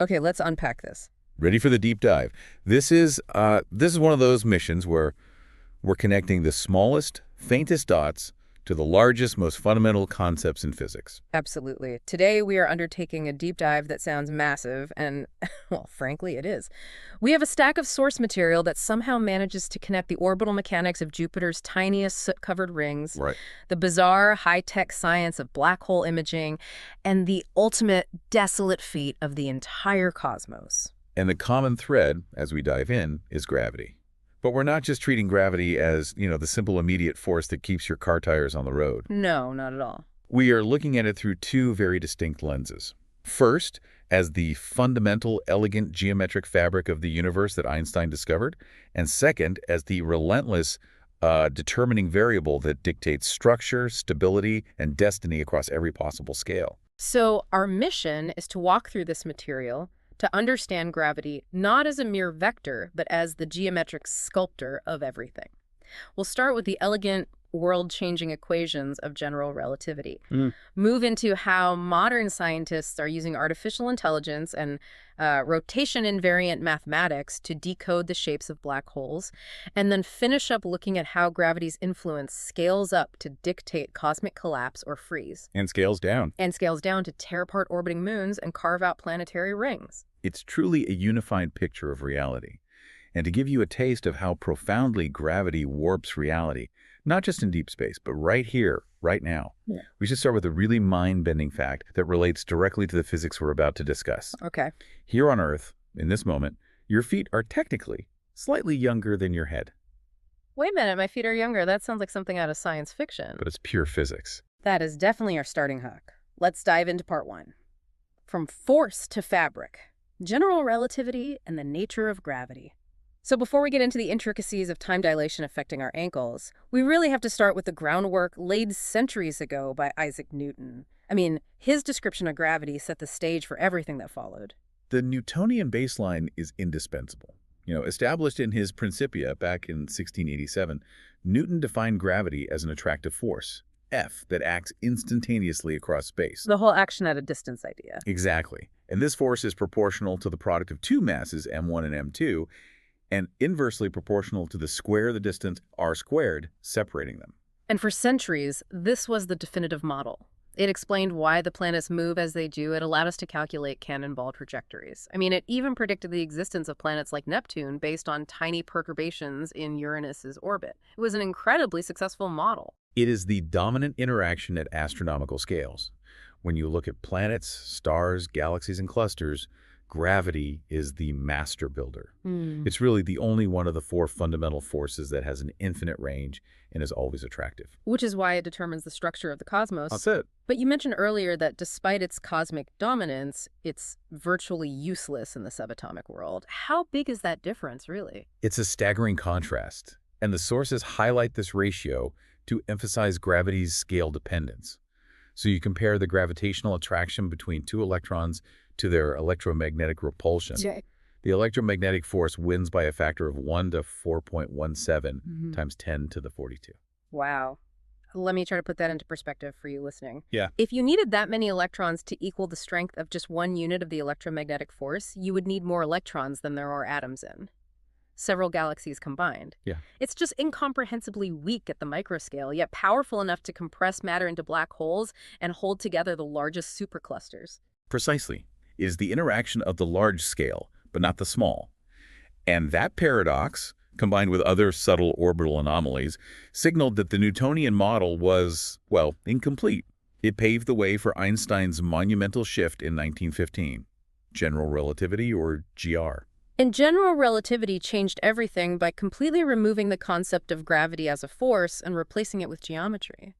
Okay, let's unpack this. Ready for the deep dive. This is one of those missions where we're connecting the smallest, faintest dots to the largest, most fundamental concepts in physics. Absolutely. Today, we are undertaking a deep dive that sounds massive, and, well, frankly, it is. We have a stack of source material that somehow manages to connect the orbital mechanics of Jupiter's tiniest soot-covered rings, Right. the bizarre high-tech science of black hole imaging, and the ultimate desolate feat of the entire cosmos. And the common thread, as we dive in, is gravity. But we're not just treating gravity as, the simple immediate force that keeps your car tires on the road. No, not at all. We are looking at it through two very distinct lenses. First, as the fundamental, elegant geometric fabric of the universe that Einstein discovered, and second, as the relentless, determining variable that dictates structure, stability, and destiny across every possible scale. So our mission is to walk through this material to understand gravity not as a mere vector, but as the geometric sculptor of everything. We'll start with the elegant, world-changing equations of general relativity, move into how modern scientists are using artificial intelligence and rotation-invariant mathematics to decode the shapes of black holes, and then finish up looking at how gravity's influence scales up to dictate cosmic collapse or freeze, And scales down. and scales down to tear apart orbiting moons and carve out planetary rings. It's truly a unified picture of reality. And to give you a taste of how profoundly gravity warps reality, not just in deep space, but right here, right now, we should start with a really mind-bending fact that relates directly to the physics we're about to discuss. Okay. Here on Earth, in this moment, your feet are technically slightly younger than your head, Wait a minute, my feet are younger. That sounds like something out of science fiction. but it's pure physics. That is definitely our starting hook. Let's dive into part one. From force to fabric, general relativity and the nature of gravity. So before we get into the intricacies of time dilation affecting our ankles, we really have to start with the groundwork laid centuries ago by Isaac Newton. I mean, his description of gravity set the stage for everything that followed. The Newtonian baseline is indispensable. Established in his Principia back in 1687, Newton defined gravity as an attractive force, F, that acts instantaneously across space. The whole action at a distance idea. Exactly. And this force is proportional to the product of two masses, m1 and m2, and inversely proportional to the square of the distance, r squared, separating them. And for centuries, this was the definitive model. It explained why the planets move as they do. It allowed us to calculate cannonball trajectories. I mean, it even predicted the existence of planets like Neptune based on tiny perturbations in Uranus's orbit. It was an incredibly successful model. It is the dominant interaction at astronomical scales. When you look at planets, stars, galaxies, and clusters, gravity is the master builder. It's really the only one of the four fundamental forces that has an infinite range and is always attractive. Which is why it determines the structure of the cosmos. That's it. But you mentioned earlier that despite its cosmic dominance, it's virtually useless in the subatomic world. How big is that difference, really? It's a staggering contrast, and the sources highlight this ratio to emphasize gravity's scale dependence. So you compare the gravitational attraction between two electrons to their electromagnetic repulsion. The electromagnetic force wins by a factor of 1 to 4.17 times 10 to the 42. Wow. Let me try to put that into perspective for you listening. Yeah. If you needed that many electrons to equal the strength of just one unit of the electromagnetic force, you would need more electrons than there are atoms in. Several galaxies combined. Yeah. It's just incomprehensibly weak at the microscale, yet powerful enough to compress matter into black holes and hold together the largest superclusters. Precisely. It is the interaction of the large scale, but not the small. And that paradox, combined with other subtle orbital anomalies, signaled that the Newtonian model was, well, incomplete. It paved the way for Einstein's monumental shift in 1915, general relativity, or GR. And general relativity changed everything by completely removing the concept of gravity as a force and replacing it with geometry.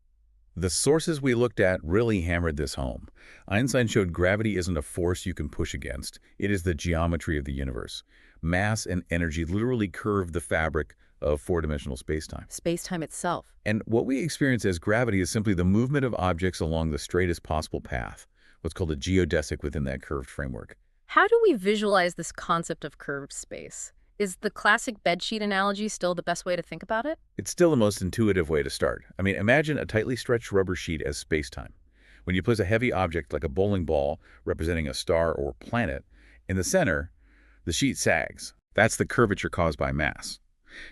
The sources we looked at really hammered this home. Einstein showed gravity isn't a force you can push against. It is the geometry of the universe. Mass and energy literally curve the fabric of four-dimensional space-time. Space-time itself. And what we experience as gravity is simply the movement of objects along the straightest possible path, what's called a geodesic within that curved framework. How do we visualize this concept of curved space? Is the classic bedsheet analogy still the best way to think about it? It's still the most intuitive way to start. I mean, imagine a tightly stretched rubber sheet as space-time. When you place a heavy object like a bowling ball representing a star or planet, In the center, the sheet sags. That's the curvature caused by mass.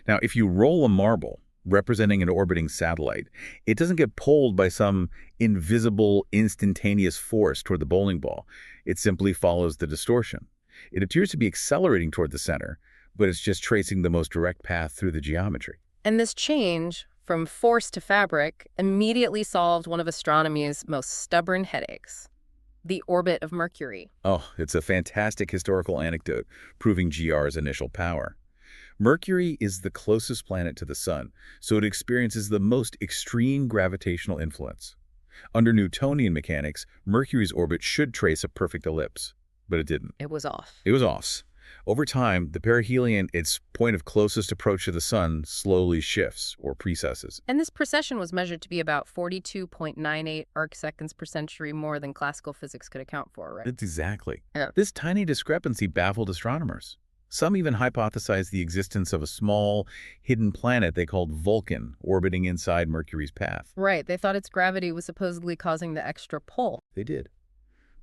Now, if you roll a marble representing an orbiting satellite, it doesn't get pulled by some invisible, instantaneous force toward the bowling ball. It simply follows the distortion. It appears to be accelerating toward the center, but it's just tracing the most direct path through the geometry. And this change from force to fabric immediately solved one of astronomy's most stubborn headaches: the orbit of Mercury. Oh, it's a fantastic historical anecdote proving GR's initial power. Mercury is the closest planet to the Sun, so it experiences the most extreme gravitational influence. Under Newtonian mechanics, Mercury's orbit should trace a perfect ellipse, but it didn't. It was off. It was off. Over time, the perihelion, its point of closest approach to the Sun, slowly shifts, or precesses. And this precession was measured to be about 42.98 arcseconds per century more than classical physics could account for, right? That's exactly. Yeah. This tiny discrepancy baffled astronomers. Some even hypothesized the existence of a small, hidden planet they called Vulcan orbiting inside Mercury's path. Right, they thought its gravity was supposedly causing the extra pull. They did.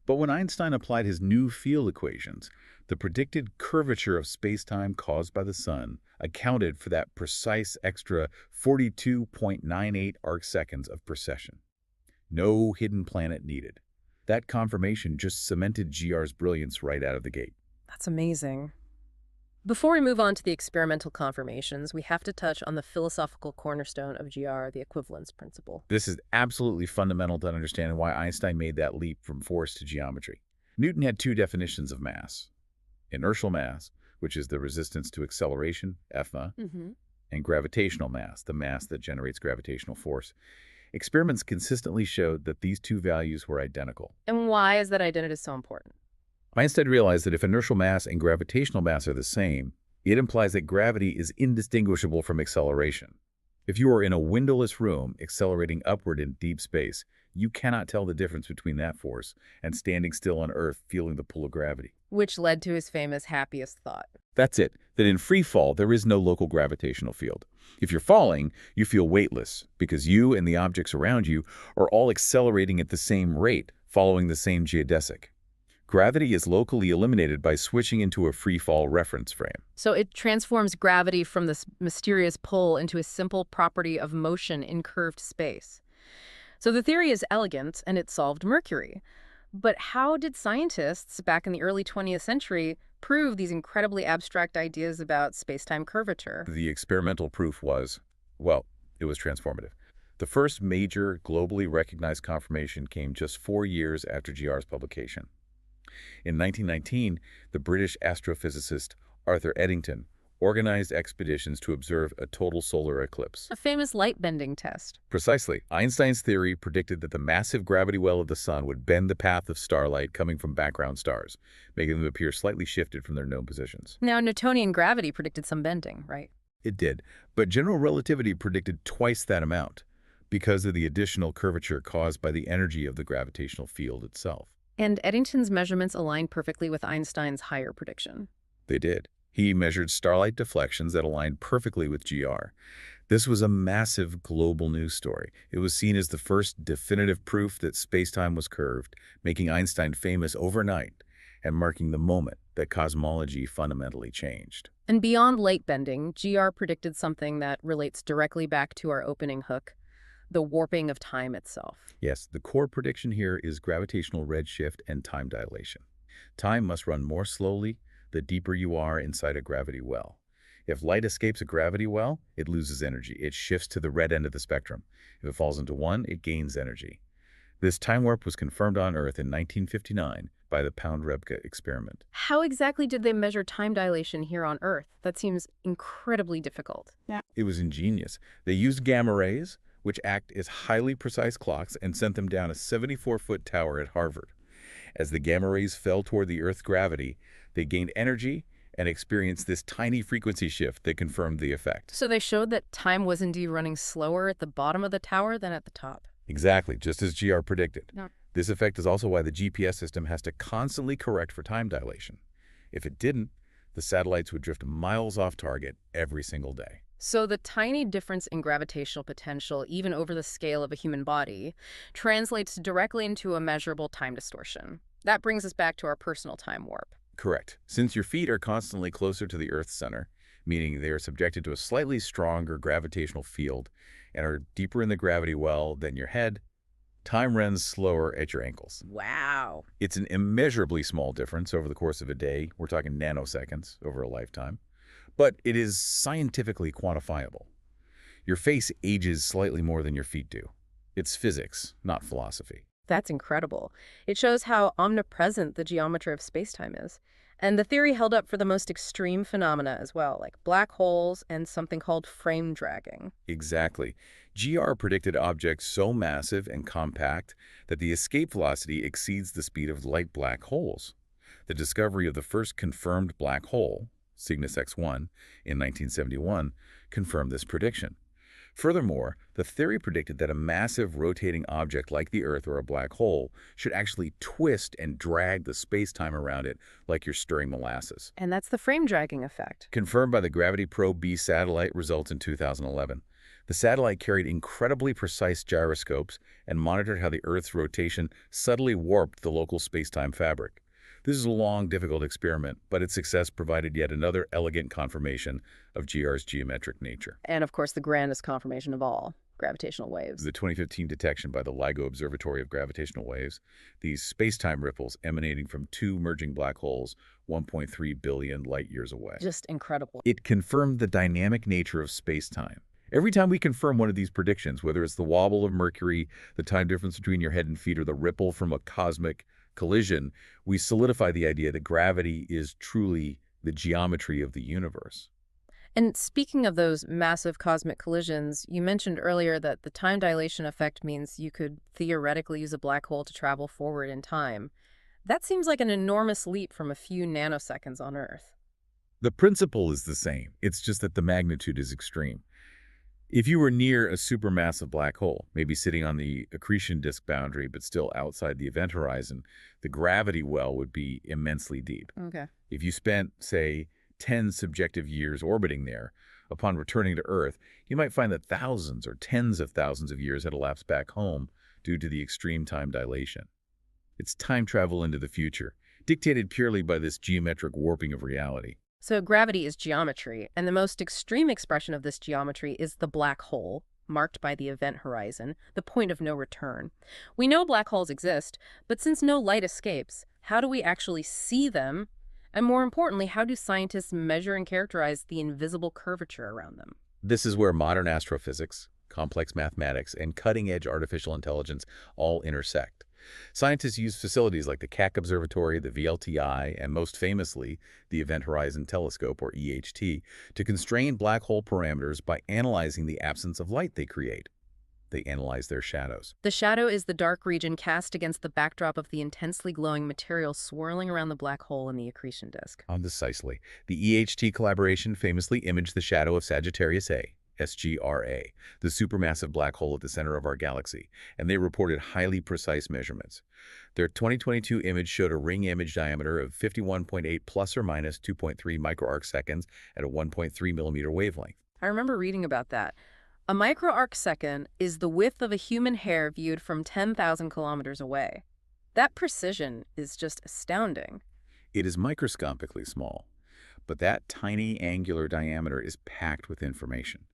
But when Einstein applied his new field equations, the predicted curvature of spacetime caused by the Sun accounted for that precise extra 42.98 arcseconds of precession. No hidden planet needed. That confirmation just cemented GR's brilliance right out of the gate. That's amazing. Before we move on to the experimental confirmations, we have to touch on the philosophical cornerstone of GR, the equivalence principle. This is absolutely fundamental to understanding why Einstein made that leap from force to geometry. Newton had two definitions of mass: inertial mass, which is the resistance to acceleration, FMA, and gravitational mass, the mass that generates gravitational force. Experiments consistently showed that these two values were identical. And why is that identity so important? Einstein realized that if inertial mass and gravitational mass are the same, it implies that gravity is indistinguishable from acceleration. If you are in a windowless room accelerating upward in deep space, you cannot tell the difference between that force and standing still on Earth feeling the pull of gravity. Which led to his famous happiest thought. That's it, that in free fall, there is no local gravitational field. If you're falling, you feel weightless because you and the objects around you are all accelerating at the same rate, following the same geodesic. Gravity is locally eliminated by switching into a free fall reference frame. So it transforms gravity from this mysterious pull into a simple property of motion in curved space. So the theory is elegant, and it solved Mercury. But how did scientists back in the early 20th century prove these incredibly abstract ideas about space-time curvature? The experimental proof was, well, it was transformative. The first major, globally recognized confirmation came just 4 years after GR's publication. In 1919, the British astrophysicist Arthur Eddington organized expeditions to observe a total solar eclipse. A famous light-bending test. Precisely. Einstein's theory predicted that the massive gravity well of the Sun would bend the path of starlight coming from background stars, making them appear slightly shifted from their known positions. Now, Newtonian gravity predicted some bending, right? It did, but general relativity predicted twice that amount because of the additional curvature caused by the energy of the gravitational field itself. And Eddington's measurements aligned perfectly with Einstein's higher prediction. They did. He measured starlight deflections that aligned perfectly with GR. This was a massive global news story. It was seen as the first definitive proof that spacetime was curved, making Einstein famous overnight and marking the moment that cosmology fundamentally changed. And beyond light bending, GR predicted something that relates directly back to our opening hook: the warping of time itself. Yes, the core prediction here is gravitational redshift and time dilation. Time must run more slowly the deeper you are inside a gravity well. If light escapes a gravity well, it loses energy. It shifts to the red end of the spectrum. If it falls into one, it gains energy. This time warp was confirmed on Earth in 1959 by the Pound-Rebka experiment. How exactly did they measure time dilation here on Earth? That seems incredibly difficult. It was ingenious. They used gamma rays, which act as highly precise clocks, and sent them down a 74-foot tower at Harvard. As the gamma rays fell toward the Earth's gravity, they gained energy and experienced this tiny frequency shift that confirmed the effect. So they showed that time was indeed running slower at the bottom of the tower than at the top. Exactly, just as GR predicted. Yeah. This effect is also why the GPS system has to constantly correct for time dilation. If it didn't, the satellites would drift miles off target every single day. So the tiny difference in gravitational potential, even over the scale of a human body, translates directly into a measurable time distortion. That brings us back to our personal time warp. Correct. Since your feet are constantly closer to the Earth's center, meaning they are subjected to a slightly stronger gravitational field and are deeper in the gravity well than your head, time runs slower at your ankles. Wow. It's an immeasurably small difference over the course of a day. We're talking nanoseconds over a lifetime. But it is scientifically quantifiable. Your face ages slightly more than your feet do. It's physics, not philosophy. That's incredible. It shows how omnipresent the geometry of spacetime is. And the theory held up for the most extreme phenomena as well, like black holes and something called frame dragging. Exactly. GR predicted objects so massive and compact that the escape velocity exceeds the speed of light black holes. The discovery of the first confirmed black hole, Cygnus X1, in 1971, confirmed this prediction. Furthermore, the theory predicted that a massive rotating object like the Earth or a black hole should actually twist and drag the space-time around it like you're stirring molasses. And that's the frame dragging effect. Confirmed by the Gravity Probe B satellite results in 2011. The satellite carried incredibly precise gyroscopes and monitored how the Earth's rotation subtly warped the local space-time fabric. This is a long, difficult experiment, but its success provided yet another elegant confirmation of GR's geometric nature. And of course, the grandest confirmation of all, gravitational waves. The 2015 detection by the LIGO Observatory of Gravitational Waves, these space-time ripples emanating from two merging black holes 1.3 billion light-years away. Just incredible. It confirmed the dynamic nature of space-time. Every time we confirm one of these predictions, whether it's the wobble of Mercury, the time difference between your head and feet, or the ripple from a cosmic collision, we solidify the idea that gravity is truly the geometry of the universe. And speaking of those massive cosmic collisions, you mentioned earlier that the time dilation effect means you could theoretically use a black hole to travel forward in time. That seems like an enormous leap from a few nanoseconds on Earth. The principle is the same. It's just that the magnitude is extreme. If you were near a supermassive black hole, maybe sitting on the accretion disk boundary but still outside the event horizon, the gravity well would be immensely deep. Okay. If you spent, say, 10 subjective years orbiting there, upon returning to Earth, you might find that thousands or tens of thousands of years had elapsed back home due to the extreme time dilation. It's time travel into the future, dictated purely by this geometric warping of reality. So gravity is geometry, and the most extreme expression of this geometry is the black hole, marked by the event horizon, the point of no return. We know black holes exist, but since no light escapes, how do we actually see them? And more importantly, how do scientists measure and characterize the invisible curvature around them? This is where modern astrophysics, complex mathematics, and cutting-edge artificial intelligence all intersect. Scientists use facilities like the Keck Observatory, the VLTI, and most famously, the Event Horizon Telescope, or EHT, to constrain black hole parameters by analyzing the absence of light they create. They analyze their shadows. The shadow is the dark region cast against the backdrop of the intensely glowing material swirling around the black hole in the accretion disk. Precisely. The EHT collaboration famously imaged the shadow of Sagittarius A, SGRA, the supermassive black hole at the center of our galaxy, and they reported highly precise measurements. Their 2022 image showed a ring image diameter of 51.8 plus or minus 2.3 microarc seconds at a 1.3 millimeter wavelength. I remember reading about that. A microarc second is the width of a human hair viewed from 10,000 kilometers away. That precision is just astounding. It is microscopically small, but that tiny angular diameter is packed with information.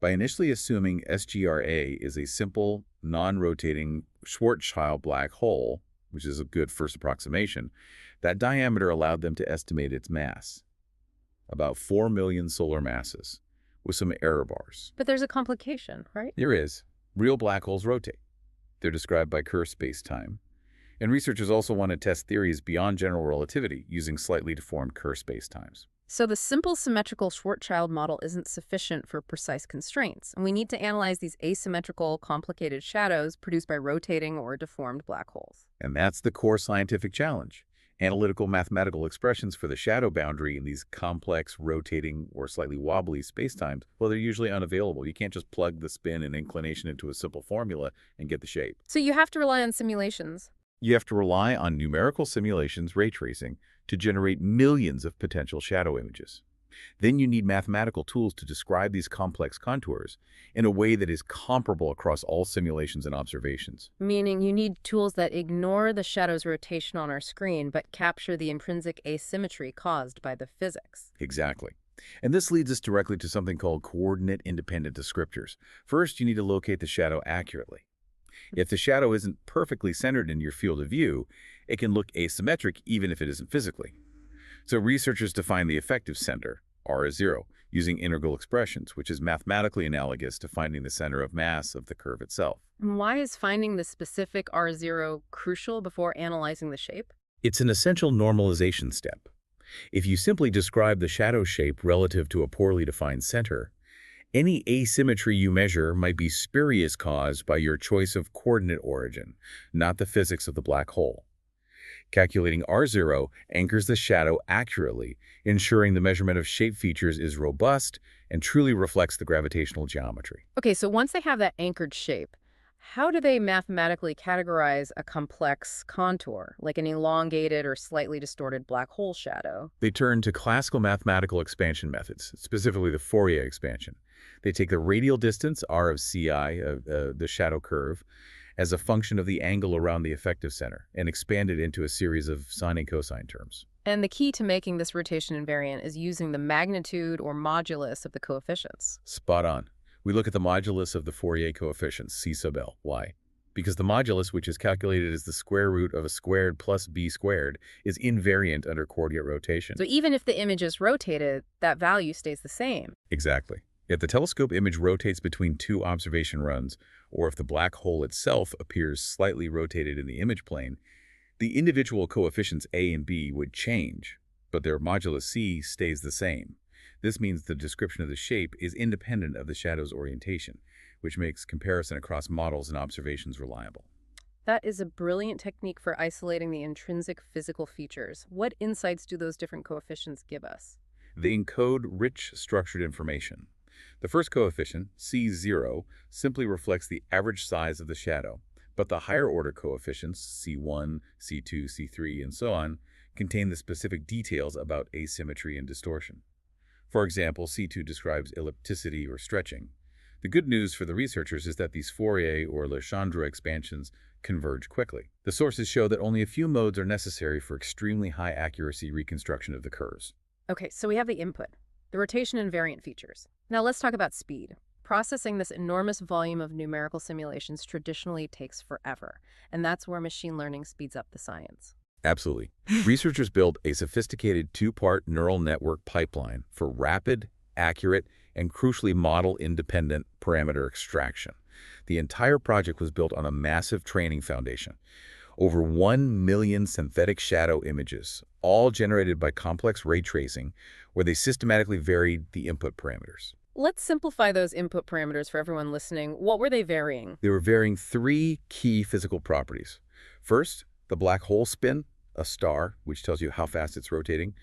By initially assuming SGRA is a simple, non-rotating Schwarzschild black hole, which is a good first approximation, that diameter allowed them to estimate its mass, about 4 million solar masses, with some error bars. But there's a complication, right? There is. Real black holes rotate. They're described by Kerr spacetime. And researchers also want to test theories beyond general relativity using slightly deformed Kerr spacetimes. So the simple symmetrical Schwarzschild model isn't sufficient for precise constraints, and we need to analyze these asymmetrical, complicated shadows produced by rotating or deformed black holes. And that's the core scientific challenge. Analytical mathematical expressions for the shadow boundary in these complex, rotating, or slightly wobbly spacetimes, well, they're usually unavailable. You can't just plug the spin and inclination into a simple formula and get the shape. So you have to rely on simulations. You have to rely on numerical simulations, ray tracing, to generate millions of potential shadow images. Then you need mathematical tools to describe these complex contours in a way that is comparable across all simulations and observations. Meaning you need tools that ignore the shadow's rotation on our screen but capture the intrinsic asymmetry caused by the physics. Exactly. And this leads us directly to something called coordinate-independent descriptors. First, you need to locate the shadow accurately. If the shadow isn't perfectly centered in your field of view, it can look asymmetric even if it isn't physically. So researchers define the effective center, R is 0, using integral expressions, which is mathematically analogous to finding the center of mass of the curve itself. And why is finding the specific R0 crucial before analyzing the shape? It's an essential normalization step. If you simply describe the shadow shape relative to a poorly defined center, any asymmetry you measure might be spurious caused by your choice of coordinate origin, not the physics of the black hole. Calculating R0 anchors the shadow accurately, ensuring the measurement of shape features is robust and truly reflects the gravitational geometry. Okay, so once they have that anchored shape, how do they mathematically categorize a complex contour, like an elongated or slightly distorted black hole shadow? They turn to classical mathematical expansion methods, specifically the Fourier expansion. They take the radial distance, r of ci, the shadow curve, as a function of the angle around the effective center, and expand it into a series of sine and cosine terms. And the key to making this rotation invariant is using the magnitude or modulus of the coefficients. Spot on. We look at the modulus of the Fourier coefficients, C sub L. Why? Because the modulus, which is calculated as the square root of a squared plus b squared, is invariant under coordinate rotation. So even if the image is rotated, that value stays the same. Exactly. If the telescope image rotates between two observation runs, or if the black hole itself appears slightly rotated in the image plane, the individual coefficients A and B would change, but their modulus C stays the same. This means the description of the shape is independent of the shadow's orientation, which makes comparison across models and observations reliable. That is a brilliant technique for isolating the intrinsic physical features. What insights do those different coefficients give us? They encode rich, structured information. The first coefficient, C0, simply reflects the average size of the shadow, but the higher-order coefficients, C1, C2, C3, and so on, contain the specific details about asymmetry and distortion. For example, C2 describes ellipticity or stretching. The good news for the researchers is that these Fourier or Legendre expansions converge quickly. The sources show that only a few modes are necessary for extremely high accuracy reconstruction of the curves. Okay, so we have the input, the rotation invariant features. Now let's talk about speed. Processing this enormous volume of numerical simulations traditionally takes forever, and that's where machine learning speeds up the science. Absolutely. Researchers built a sophisticated two-part neural network pipeline for rapid, accurate, and crucially model-independent parameter extraction. The entire project was built on a massive training foundation. Over 1 million synthetic shadow images, all generated by complex ray tracing, where they systematically varied the input parameters. Let's simplify those input parameters for everyone listening. What were they varying? They were varying three key physical properties. First, the black hole spin, a star, which tells you how fast it's rotating.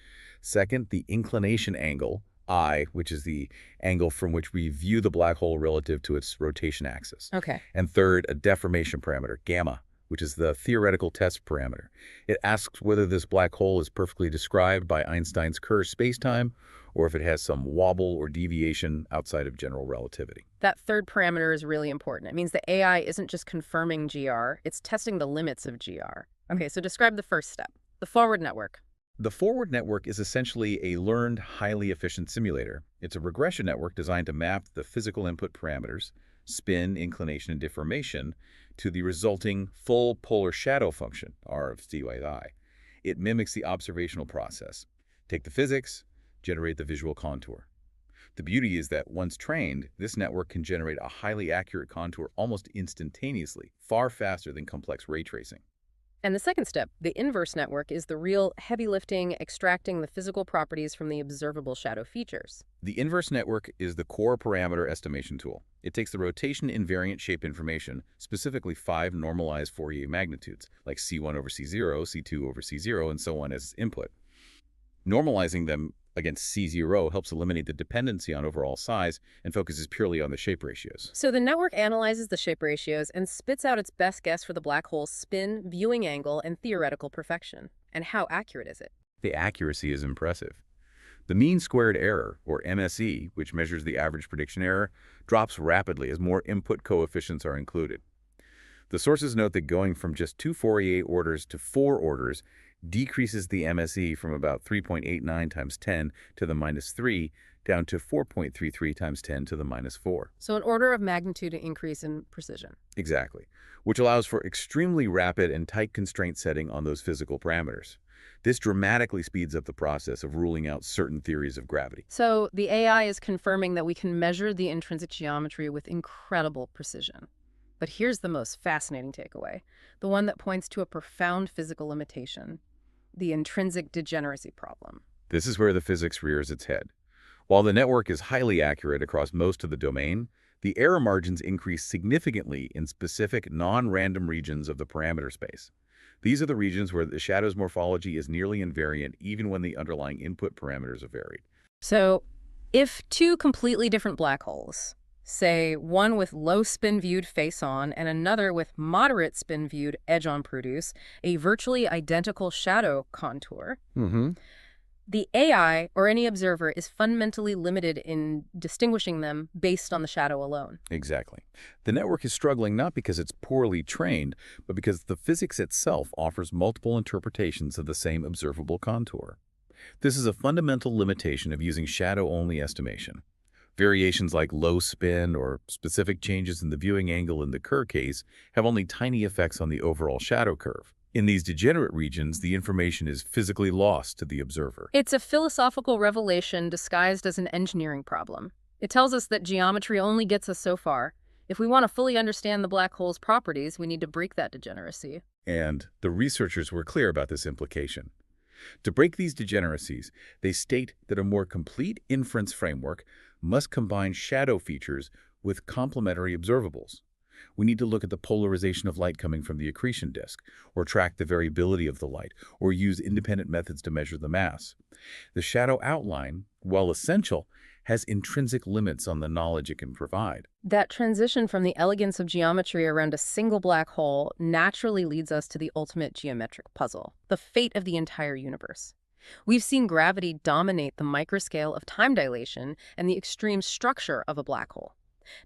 Second, the inclination angle, I, which is the angle from which we view the black hole relative to its rotation axis. Okay. And third, a deformation parameter, gamma, which is the theoretical test parameter. It asks whether this black hole is perfectly described by Einstein's Kerr spacetime, or if it has some wobble or deviation outside of general relativity. That third parameter is really important. It means the AI isn't just confirming GR, it's testing the limits of GR. Okay, so describe the first step, the forward network. The forward network is essentially a learned, highly efficient simulator. It's a regression network designed to map the physical input parameters, spin, inclination, and deformation, to the resulting full polar shadow function, R of CYI. It mimics the observational process. Take the physics, generate the visual contour. The beauty is that once trained, this network can generate a highly accurate contour almost instantaneously, far faster than complex ray tracing. And the second step, the inverse network, is the real heavy lifting, extracting the physical properties from the observable shadow features. The inverse network is the core parameter estimation tool. It takes the rotation invariant shape information, specifically 5 normalized Fourier magnitudes, like C1 over C0, C2 over C0, and so on as input. Normalizing them against C0 helps eliminate the dependency on overall size and focuses purely on the shape ratios. So the network analyzes the shape ratios and spits out its best guess for the black hole's spin, viewing angle, and theoretical perfection. And how accurate is it? The accuracy is impressive. The mean squared error, or MSE, which measures the average prediction error, drops rapidly as more input coefficients are included. The sources note that going from just two Fourier orders to 4 orders decreases the MSE from about 3.89 times 10 to the minus 3 down to 4.33 times 10 to the minus 4. So an order of magnitude increase in precision. Exactly, which allows for extremely rapid and tight constraint setting on those physical parameters. This dramatically speeds up the process of ruling out certain theories of gravity. So the AI is confirming that we can measure the intrinsic geometry with incredible precision. But here's the most fascinating takeaway, the one that points to a profound physical limitation, the intrinsic degeneracy problem. This is where the physics rears its head. While the network is highly accurate across most of the domain, the error margins increase significantly in specific non-random regions of the parameter space. These are the regions where the shadow's morphology is nearly invariant even when the underlying input parameters are varied. So if two completely different black holes, say one with low spin viewed face-on and another with moderate spin viewed edge-on, produce a virtually identical shadow contour, the AI, or any observer, is fundamentally limited in distinguishing them based on the shadow alone. Exactly. The network is struggling not because it's poorly trained, but because the physics itself offers multiple interpretations of the same observable contour. This is a fundamental limitation of using shadow-only estimation. Variations like low spin or specific changes in the viewing angle in the Kerr case have only tiny effects on the overall shadow curve. In these degenerate regions, the information is physically lost to the observer. It's a philosophical revelation disguised as an engineering problem. It tells us that geometry only gets us so far. If we want to fully understand the black hole's properties, we need to break that degeneracy. And the researchers were clear about this implication. To break these degeneracies, they state that a more complete inference framework must combine shadow features with complementary observables. We need to look at the polarization of light coming from the accretion disk, or track the variability of the light, or use independent methods to measure the mass. The shadow outline, while essential, has intrinsic limits on the knowledge it can provide. That transition from the elegance of geometry around a single black hole naturally leads us to the ultimate geometric puzzle, the fate of the entire universe. We've seen gravity dominate the microscale of time dilation and the extreme structure of a black hole.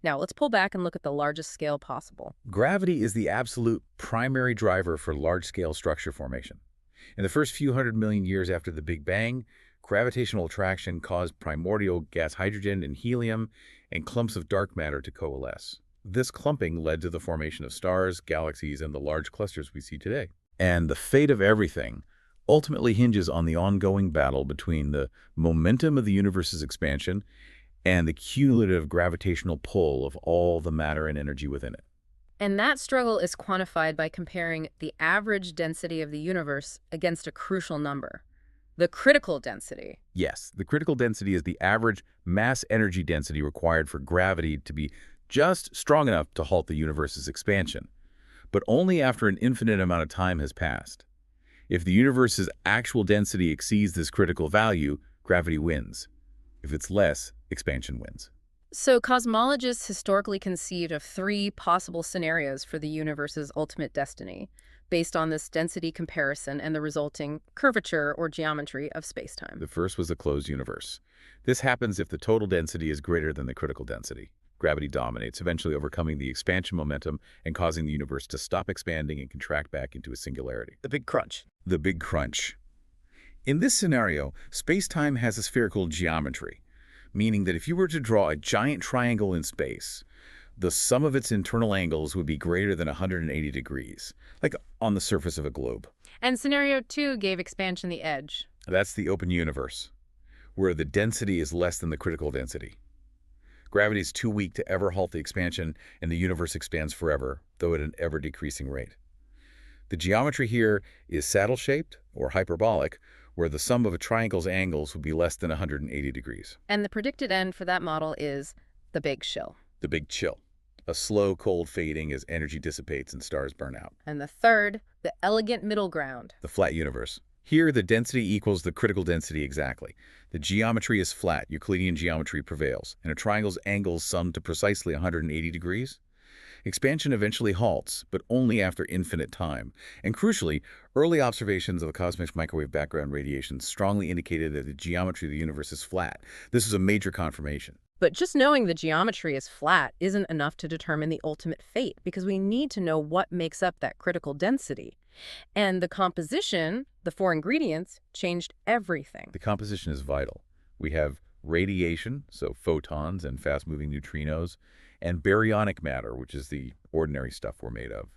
Now, let's pull back and look at the largest scale possible. Gravity is the absolute primary driver for large-scale structure formation. In the first few 100 million years after the Big Bang, gravitational attraction caused primordial gas hydrogen and helium and clumps of dark matter to coalesce. This clumping led to the formation of stars, galaxies, and the large clusters we see today. And the fate of everything ultimately hinges on the ongoing battle between the momentum of the universe's expansion and the cumulative gravitational pull of all the matter and energy within it. And that struggle is quantified by comparing the average density of the universe against a crucial number, the critical density. Yes, the critical density is the average mass energy density required for gravity to be just strong enough to halt the universe's expansion, but only after an infinite amount of time has passed. If the universe's actual density exceeds this critical value, gravity wins. If it's less, expansion wins. So cosmologists historically conceived of 3 possible scenarios for the universe's ultimate destiny, based on this density comparison and the resulting curvature or geometry of spacetime. The first was a closed universe. This happens if the total density is greater than the critical density. Gravity dominates, eventually overcoming the expansion momentum and causing the universe to stop expanding and contract back into a singularity. The big crunch. The big crunch. In this scenario, space-time has a spherical geometry, meaning that if you were to draw a giant triangle in space, the sum of its internal angles would be greater than 180 degrees, like on the surface of a globe. And scenario 2 gave expansion the edge. That's the open universe, where the density is less than the critical density. Gravity is too weak to ever halt the expansion, and the universe expands forever, though at an ever-decreasing rate. The geometry here is saddle-shaped or hyperbolic, where the sum of a triangle's angles would be less than 180 degrees. And the predicted end for that model is the big chill. The big chill. A slow, cold fading as energy dissipates and stars burn out. And the third, the elegant middle ground. The flat universe. Here, the density equals the critical density exactly. The geometry is flat, Euclidean geometry prevails, and a triangle's angles sum to precisely 180 degrees. Expansion eventually halts, but only after infinite time. And crucially, early observations of the cosmic microwave background radiation strongly indicated that the geometry of the universe is flat. This is a major confirmation. But just knowing the geometry is flat isn't enough to determine the ultimate fate, because we need to know what makes up that critical density. And the composition, the four ingredients, changed everything. The composition is vital. We have radiation, so photons and fast-moving neutrinos, and baryonic matter, which is the ordinary stuff we're made of.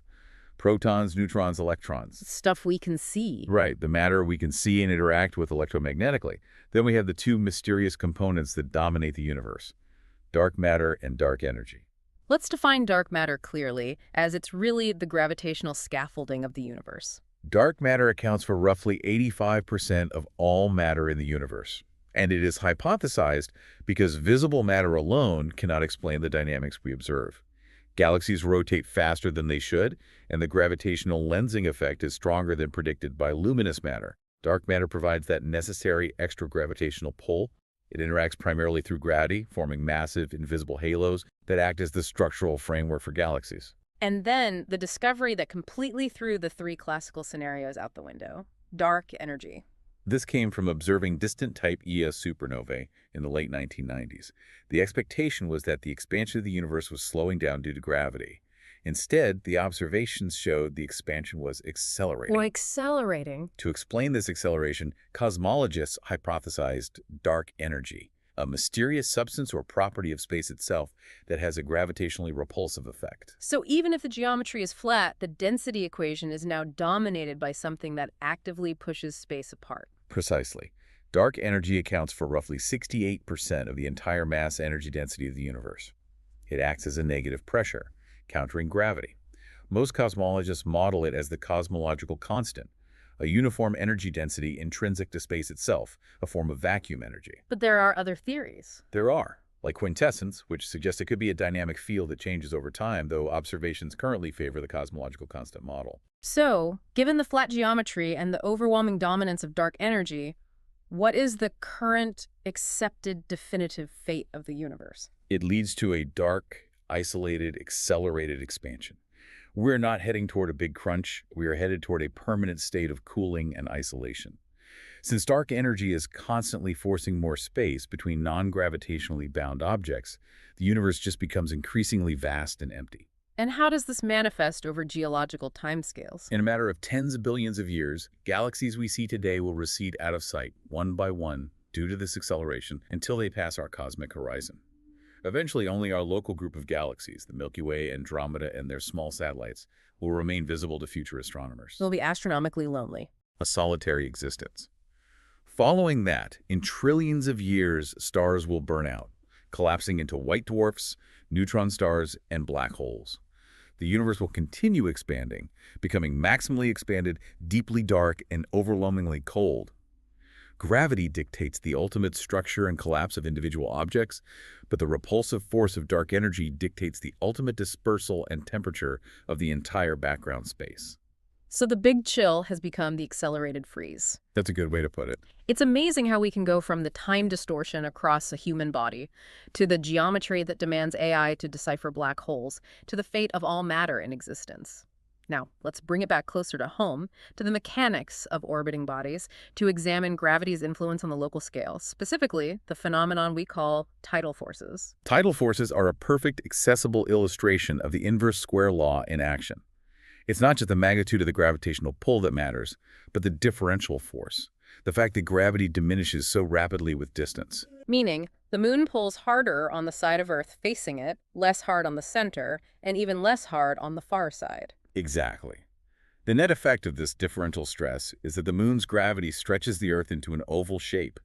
Protons, neutrons, electrons. Stuff we can see. Right, the matter we can see and interact with electromagnetically. Then we have the two mysterious components that dominate the universe, dark matter and dark energy. Let's define dark matter clearly, as it's really the gravitational scaffolding of the universe. Dark matter accounts for roughly 85% of all matter in the universe. And it is hypothesized because visible matter alone cannot explain the dynamics we observe. Galaxies rotate faster than they should, and the gravitational lensing effect is stronger than predicted by luminous matter. Dark matter provides that necessary extra gravitational pull. It interacts primarily through gravity, forming massive, invisible halos that act as the structural framework for galaxies. And then the discovery that completely threw the three classical scenarios out the window: dark energy. This came from observing distant Type Ia supernovae in the late 1990s. The expectation was that the expansion of the universe was slowing down due to gravity. Instead, the observations showed the expansion was accelerating. Well, accelerating. To explain this acceleration, cosmologists hypothesized dark energy, a mysterious substance or property of space itself that has a gravitationally repulsive effect. So even if the geometry is flat, the density equation is now dominated by something that actively pushes space apart. Precisely. Dark energy accounts for roughly 68% of the entire mass energy density of the universe. It acts as a negative pressure, countering gravity. Most cosmologists model it as the cosmological constant, a uniform energy density intrinsic to space itself, a form of vacuum energy. But there are other theories. There are, like quintessence, which suggests it could be a dynamic field that changes over time, though observations currently favor the cosmological constant model. So, given the flat geometry and the overwhelming dominance of dark energy, what is the current accepted definitive fate of the universe? It leads to a dark, isolated, accelerated expansion. We're not heading toward a big crunch. We are headed toward a permanent state of cooling and isolation. Since dark energy is constantly forcing more space between non-gravitationally bound objects, the universe just becomes increasingly vast and empty. And how does this manifest over geological timescales? In a matter of tens of billions of years, galaxies we see today will recede out of sight, one by one, due to this acceleration, until they pass our cosmic horizon. Eventually, only our local group of galaxies, the Milky Way, Andromeda, and their small satellites, will remain visible to future astronomers. They'll be astronomically lonely. A solitary existence. Following that, in trillions of years, stars will burn out, collapsing into white dwarfs, neutron stars, and black holes. The universe will continue expanding, becoming maximally expanded, deeply dark, and overwhelmingly cold. Gravity dictates the ultimate structure and collapse of individual objects, but the repulsive force of dark energy dictates the ultimate dispersal and temperature of the entire background space. So the big chill has become the accelerated freeze. That's a good way to put it. It's amazing how we can go from the time distortion across a human body to the geometry that demands AI to decipher black holes to the fate of all matter in existence. Now, let's bring it back closer to home, to the mechanics of orbiting bodies, to examine gravity's influence on the local scale, specifically the phenomenon we call tidal forces. Tidal forces are a perfect, accessible illustration of the inverse square law in action. It's not just the magnitude of the gravitational pull that matters, but the differential force, the fact that gravity diminishes so rapidly with distance. Meaning, the moon pulls harder on the side of Earth facing it, less hard on the center, and even less hard on the far side. Exactly. The net effect of this differential stress is that the moon's gravity stretches the Earth into an oval shape,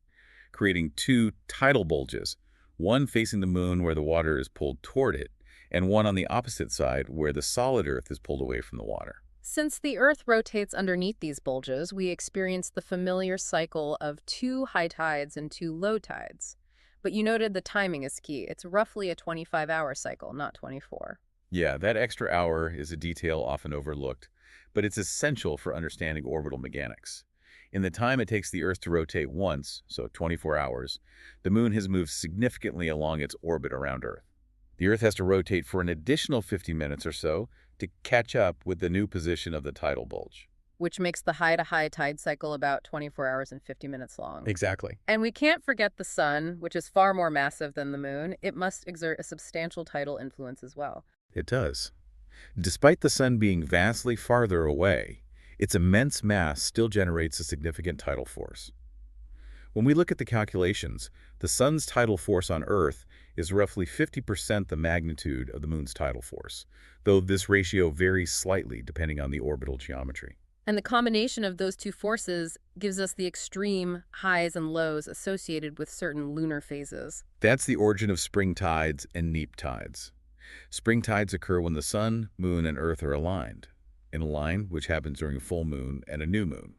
creating two tidal bulges, one facing the moon where the water is pulled toward it, and one on the opposite side where the solid Earth is pulled away from the water. Since the Earth rotates underneath these bulges, we experience the familiar cycle of 2 high tides and 2 low tides. But you noted the timing is key. It's roughly a 25-hour cycle, not 24. Yeah, that extra hour is a detail often overlooked, but it's essential for understanding orbital mechanics. In the time it takes the Earth to rotate once, so 24 hours, the moon has moved significantly along its orbit around Earth. The Earth has to rotate for an additional 50 minutes or so to catch up with the new position of the tidal bulge. which makes the high-to-high tide cycle about 24 hours and 50 minutes long. Exactly. And we can't forget the sun, which is far more massive than the moon. It must exert a substantial tidal influence as well. It does. Despite the sun being vastly farther away, its immense mass still generates a significant tidal force. When we look at the calculations, the sun's tidal force on Earth is roughly 50% the magnitude of the moon's tidal force, though this ratio varies slightly depending on the orbital geometry. And the combination of those two forces gives us the extreme highs and lows associated with certain lunar phases. That's the origin of spring tides and neap tides. Spring tides occur when the sun, moon, and Earth are aligned, in a line which happens during a full moon and a new moon.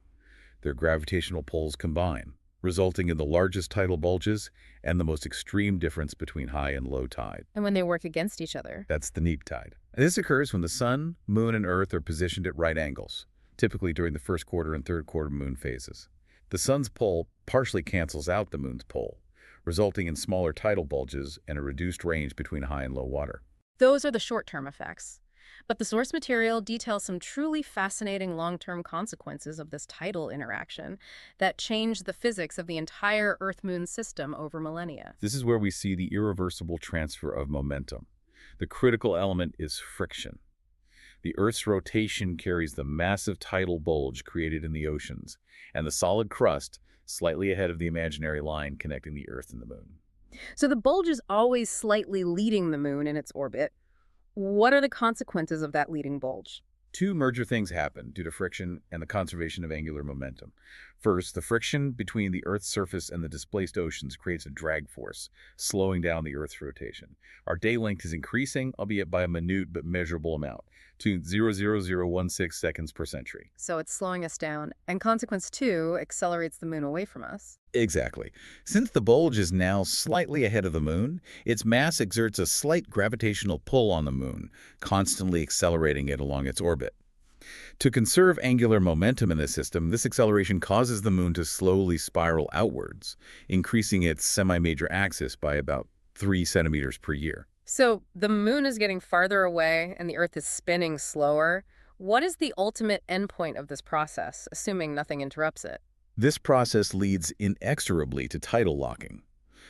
Their gravitational poles combine, resulting in the largest tidal bulges and the most extreme difference between high and low tide. And when they work against each other. That's the neap tide. This occurs when the sun, moon, and Earth are positioned at right angles, typically during the first quarter and third quarter moon phases. The sun's pole partially cancels out the moon's pole, resulting in smaller tidal bulges and a reduced range between high and low water. Those are the short-term effects. But the source material details some truly fascinating long-term consequences of this tidal interaction that change the physics of the entire Earth-Moon system over millennia. This is where we see the irreversible transfer of momentum. The critical element is friction. The Earth's rotation carries the massive tidal bulge created in the oceans, and the solid crust slightly ahead of the imaginary line connecting the Earth and the Moon. So the bulge is always slightly leading the moon in its orbit. What are the consequences of that leading bulge? Two major things happen due to friction and the conservation of angular momentum. First, the friction between the Earth's surface and the displaced oceans creates a drag force, slowing down the Earth's rotation. Our day length is increasing, albeit by a minute but measurable amount, to 0.00016 seconds per century. So it's slowing us down, and consequence two accelerates the moon away from us. Exactly. Since the bulge is now slightly ahead of the moon, its mass exerts a slight gravitational pull on the moon, constantly accelerating it along its orbit. To conserve angular momentum in the system, this acceleration causes the moon to slowly spiral outwards, increasing its semi-major axis by about 3 centimeters per year. So the moon is getting farther away and the Earth is spinning slower. What is the ultimate endpoint of this process, assuming nothing interrupts it? This process leads inexorably to tidal locking.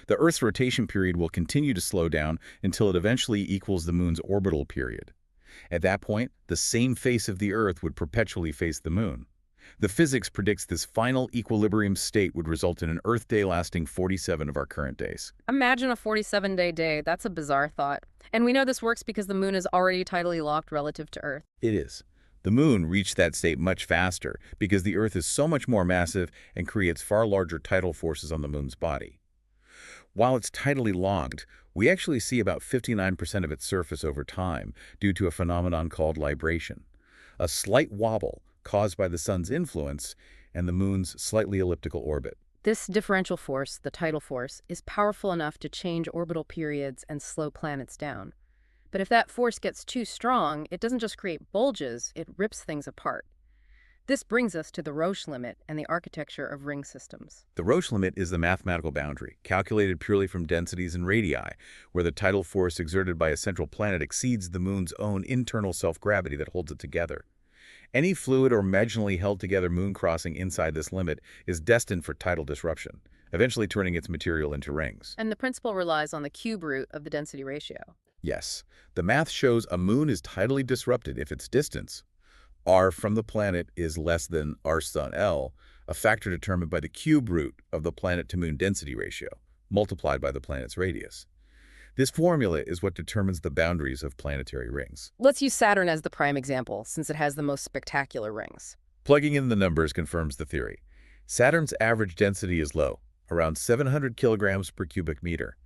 The Earth's rotation period will continue to slow down until it eventually equals the moon's orbital period. At that point, the same face of the Earth would perpetually face the moon. The physics predicts this final equilibrium state would result in an Earth day lasting 47 of our current days. Imagine a 47-day day. That's a bizarre thought. And we know this works because the moon is already tidally locked relative to Earth. It is. The moon reached that state much faster because the Earth is so much more massive and creates far larger tidal forces on the moon's body. While it's tidally locked, we actually see about 59% of its surface over time due to a phenomenon called libration, a slight wobble caused by the sun's influence and the moon's slightly elliptical orbit. This differential force, the tidal force, is powerful enough to change orbital periods and slow planets down. But if that force gets too strong, it doesn't just create bulges, it rips things apart. This brings us to the Roche limit and the architecture of ring systems. The Roche limit is the mathematical boundary, calculated purely from densities and radii, where the tidal force exerted by a central planet exceeds the moon's own internal self-gravity that holds it together. Any fluid or marginally held together moon crossing inside this limit is destined for tidal disruption, eventually turning its material into rings. And the principle relies on the cube root of the density ratio. Yes, the math shows a moon is tidally disrupted if its distance, r from the planet, is less than r sun L, a factor determined by the cube root of the planet-to-moon density ratio, multiplied by the planet's radius. This formula is what determines the boundaries of planetary rings. Let's use Saturn as the prime example, since it has the most spectacular rings. Plugging in the numbers confirms the theory. Saturn's average density is low, around 700 kilograms per cubic meter,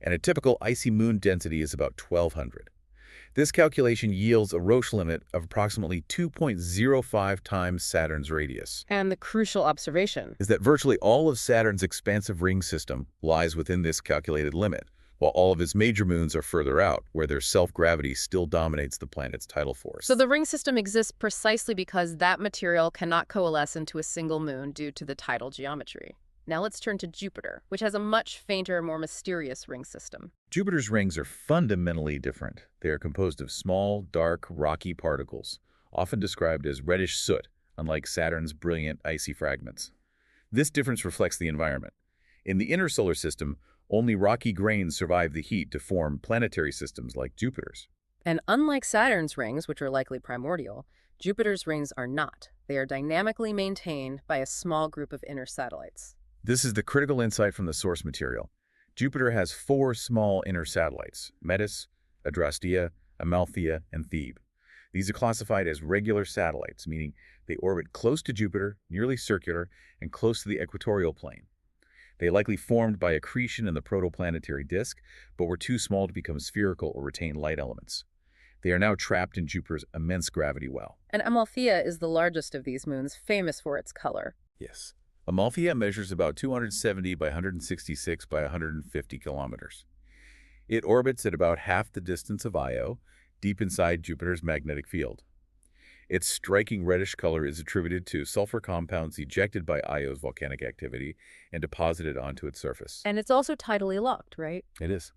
and a typical icy moon density is about 1,200. This calculation yields a Roche limit of approximately 2.05 times Saturn's radius. And the crucial observation Is that virtually all of Saturn's expansive ring system lies within this calculated limit, while all of its major moons are further out, where their self-gravity still dominates the planet's tidal force. So the ring system exists precisely because that material cannot coalesce into a single moon due to the tidal geometry. Now let's turn to Jupiter, which has a much fainter, more mysterious ring system. Jupiter's rings are fundamentally different. They are composed of small, dark, rocky particles, often described as reddish soot, unlike Saturn's brilliant, icy fragments. This difference reflects the environment. In the inner solar system, only rocky grains survive the heat to form planetary systems like Jupiter's. And unlike Saturn's rings, which are likely primordial, Jupiter's rings are not. They are dynamically maintained by a small group of inner satellites. This is the critical insight from the source material. Jupiter has 4 small inner satellites: Metis, Adrastea, Amalthea, and Thebe. These are classified as regular satellites, meaning they orbit close to Jupiter, nearly circular, and close to the equatorial plane. They likely formed by accretion in the protoplanetary disk, but were too small to become spherical or retain light elements. They are now trapped in Jupiter's immense gravity well. And Amalthea is the largest of these moons, famous for its color. Yes. Amalthea measures about 270 by 166 by 150 kilometers. It orbits at about half the distance of Io, deep inside Jupiter's magnetic field. Its striking reddish color is attributed to sulfur compounds ejected by Io's volcanic activity and deposited onto its surface. And it's also tidally locked, right? It is.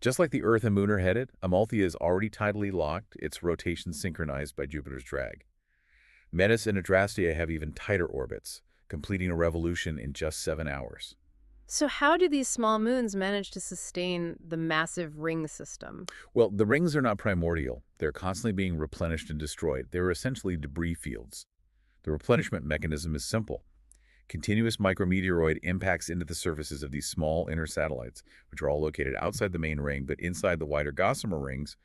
Just like the Earth and Moon are headed, Amalthea is already tidally locked, its rotation synchronized by Jupiter's drag. Metis and Adrastea have even tighter orbits, completing a revolution in just 7 hours. So how do these small moons manage to sustain the massive ring system? Well, the rings are not primordial. They're constantly being replenished and destroyed. They're essentially debris fields. The replenishment mechanism is simple. Continuous micrometeoroid impacts into the surfaces of these small inner satellites, which are all located outside the main ring, but inside the wider gossamer rings,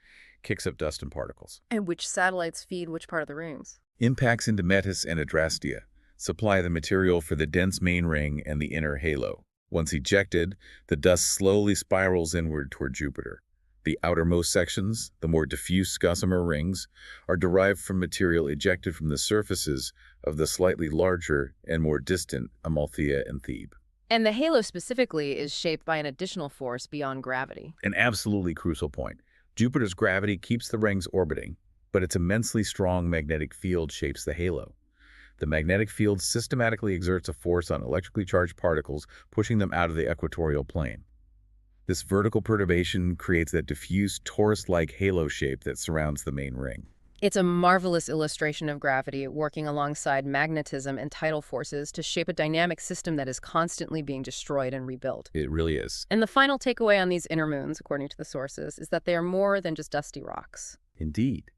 kicks up dust and particles. And which satellites feed which part of the rings? Impacts into Metis and Adrastea supply the material for the dense main ring and the inner halo. Once ejected, the dust slowly spirals inward toward Jupiter. The outermost sections, the more diffuse gossamer rings, are derived from material ejected from the surfaces of the slightly larger and more distant Amalthea and Thebe. And the halo specifically is shaped by an additional force beyond gravity. An absolutely crucial point. Jupiter's gravity keeps the rings orbiting, but its immensely strong magnetic field shapes the halo. The magnetic field systematically exerts a force on electrically charged particles, pushing them out of the equatorial plane. This vertical perturbation creates that diffuse torus-like halo shape that surrounds the main ring. It's a marvelous illustration of gravity working alongside magnetism and tidal forces to shape a dynamic system that is constantly being destroyed and rebuilt. It really is. And the final takeaway on these inner moons, according to the sources, is that they are more than just dusty rocks. Indeed.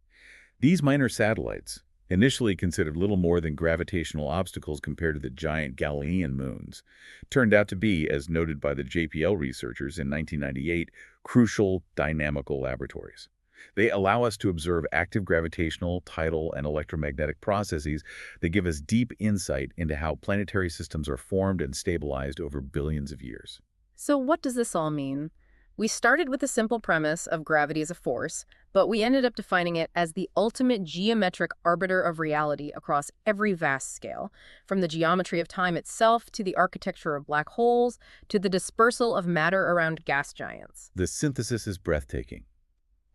These minor satellites, initially considered little more than gravitational obstacles compared to the giant Galilean moons, turned out to be, as noted by the JPL researchers in 1998, crucial dynamical laboratories. They allow us to observe active gravitational, tidal, and electromagnetic processes that give us deep insight into how planetary systems are formed and stabilized over billions of years. So what does this all mean? We started with the simple premise of gravity as a force, but we ended up defining it as the ultimate geometric arbiter of reality across every vast scale, from the geometry of time itself to the architecture of black holes to the dispersal of matter around gas giants. The synthesis is breathtaking.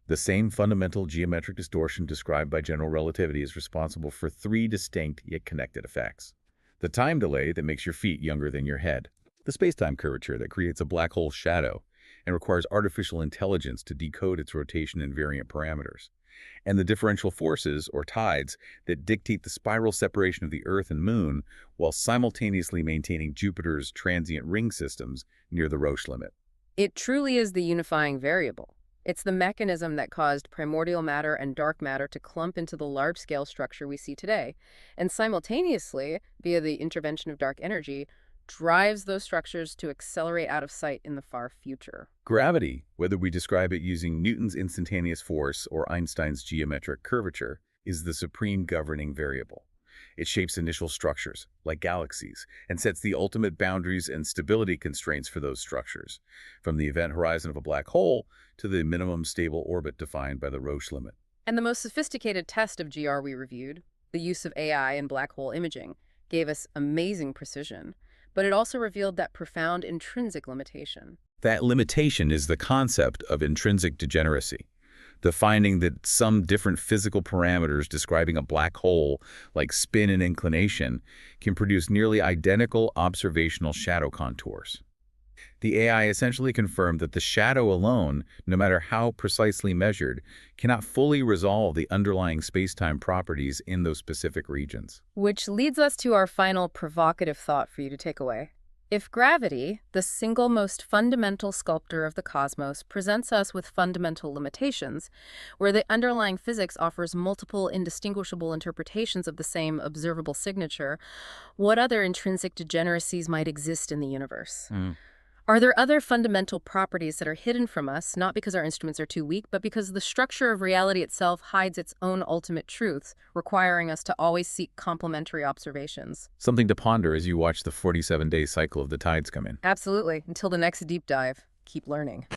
The same fundamental geometric distortion described by general relativity is responsible for 3 distinct yet connected effects. The time delay that makes your feet younger than your head, the space-time curvature that creates a black hole shadow and requires artificial intelligence to decode its rotation and invariant parameters, and the differential forces, or tides, that dictate the spiral separation of the Earth and Moon while simultaneously maintaining Jupiter's transient ring systems near the Roche limit. It truly is the unifying variable. It's the mechanism that caused primordial matter and dark matter to clump into the large-scale structure we see today, and simultaneously, via the intervention of dark energy, drives those structures to accelerate out of sight in the far future. Gravity, whether we describe it using Newton's instantaneous force or Einstein's geometric curvature, is the supreme governing variable. It shapes initial structures, like galaxies, and sets the ultimate boundaries and stability constraints for those structures, from the event horizon of a black hole to the minimum stable orbit defined by the Roche limit. And the most sophisticated test of GR we reviewed, the use of AI and black hole imaging, gave us amazing precision, but it also revealed that profound intrinsic limitation. That limitation is the concept of intrinsic degeneracy. The finding that some different physical parameters describing a black hole, like spin and inclination, can produce nearly identical observational shadow contours. The AI essentially confirmed that the shadow alone, no matter how precisely measured, cannot fully resolve the underlying spacetime properties in those specific regions. Which leads us to our final provocative thought for you to take away. If gravity, the single most fundamental sculptor of the cosmos, presents us with fundamental limitations, where the underlying physics offers multiple indistinguishable interpretations of the same observable signature, what other intrinsic degeneracies might exist in the universe? Are there other fundamental properties that are hidden from us, not because our instruments are too weak, but because the structure of reality itself hides its own ultimate truths, requiring us to always seek complementary observations? Something to ponder as you watch the 47-day cycle of the tides come in. Absolutely. Until the next deep dive, keep learning.